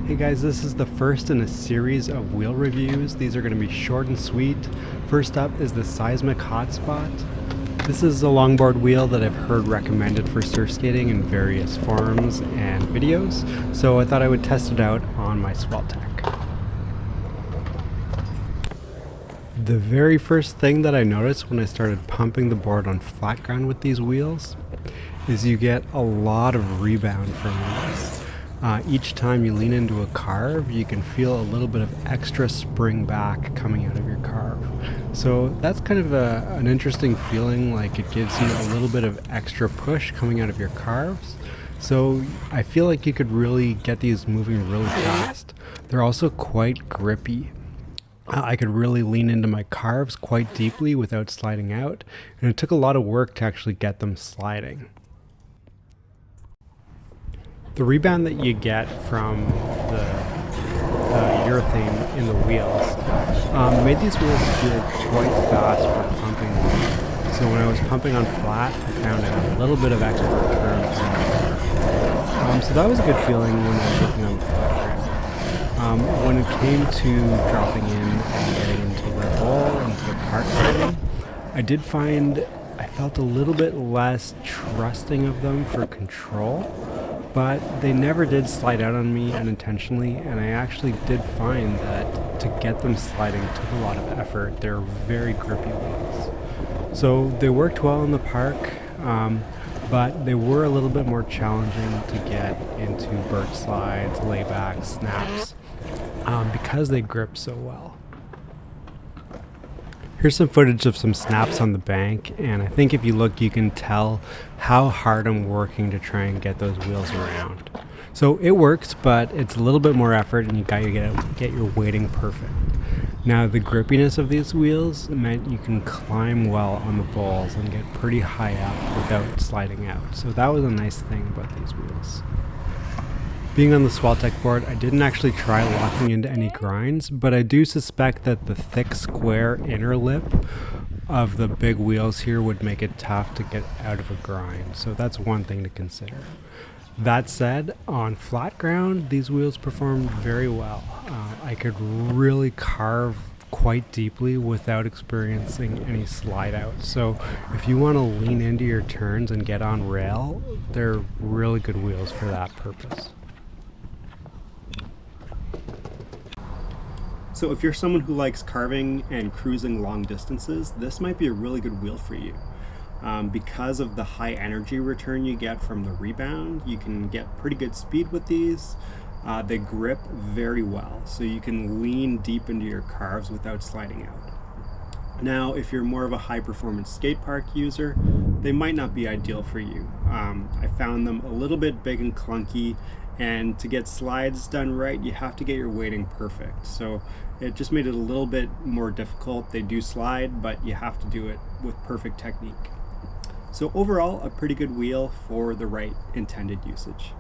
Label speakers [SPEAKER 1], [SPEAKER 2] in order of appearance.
[SPEAKER 1] Hey guys, this is the first in a series of wheel reviews. These are going to be short and sweet. First up is the Seismic Hotspot. This is a longboard wheel that I've heard recommended for surf skating in various forums and videos, so I thought I would test it out on my Swelltech. The very first thing that I noticed when I started pumping the board on flat ground with these wheels is you get a lot of rebound from these. Each time you lean into a carve, you can feel a little bit of extra spring back coming out of your carve. So that's kind of an interesting feeling, like it gives you a little bit of extra push coming out of your carves. So I feel like you could really get these moving really fast. They're also quite grippy. I could really lean into my carves quite deeply without sliding out, and it took a lot of work to actually get them sliding. The rebound that you get from the urethane in the wheels made these wheels feel quite fast for pumping. So when I was pumping on flat, I found I got a little bit of extra return from so that was a good feeling when I was working on the flat ground. When it came to dropping in and getting into the bowl, into the park setting, I did find I felt a little bit less trusting of them for control. But they never did slide out on me unintentionally, and I actually did find that to get them sliding took a lot of effort. They're very grippy wheels. So they worked well in the park, but they were a little bit more challenging to get into bird slides, laybacks, snaps, because they grip so well. Here's some footage of some snaps on the bank, and I think if you look you can tell how hard I'm working to try and get those wheels around. So it works, but it's a little bit more effort and you got to get your weighting perfect. Now the grippiness of these wheels meant you can climb well on the bowls and get pretty high up without sliding out. So that was a nice thing about these wheels. Being on the Swelltech board, I didn't actually try locking into any grinds, but I do suspect that the thick square inner lip of the big wheels here would make it tough to get out of a grind, so that's one thing to consider. That said, on flat ground, these wheels performed very well. I could really carve quite deeply without experiencing any slide out. So if you want to lean into your turns and get on rail, they're really good wheels for that purpose. So if you're someone who likes carving and cruising long distances, this might be a really good wheel for you. Because of the high energy return you get from the rebound, you can get pretty good speed with these. They grip very well, so you can lean deep into your carves without sliding out. Now, if you're more of a high performance skate park user, they might not be ideal for you. I found them a little bit big and clunky, and to get slides done right, you have to get your weighting perfect. So it just made it a little bit more difficult. They do slide, but you have to do it with perfect technique. So overall, a pretty good wheel for the right intended usage.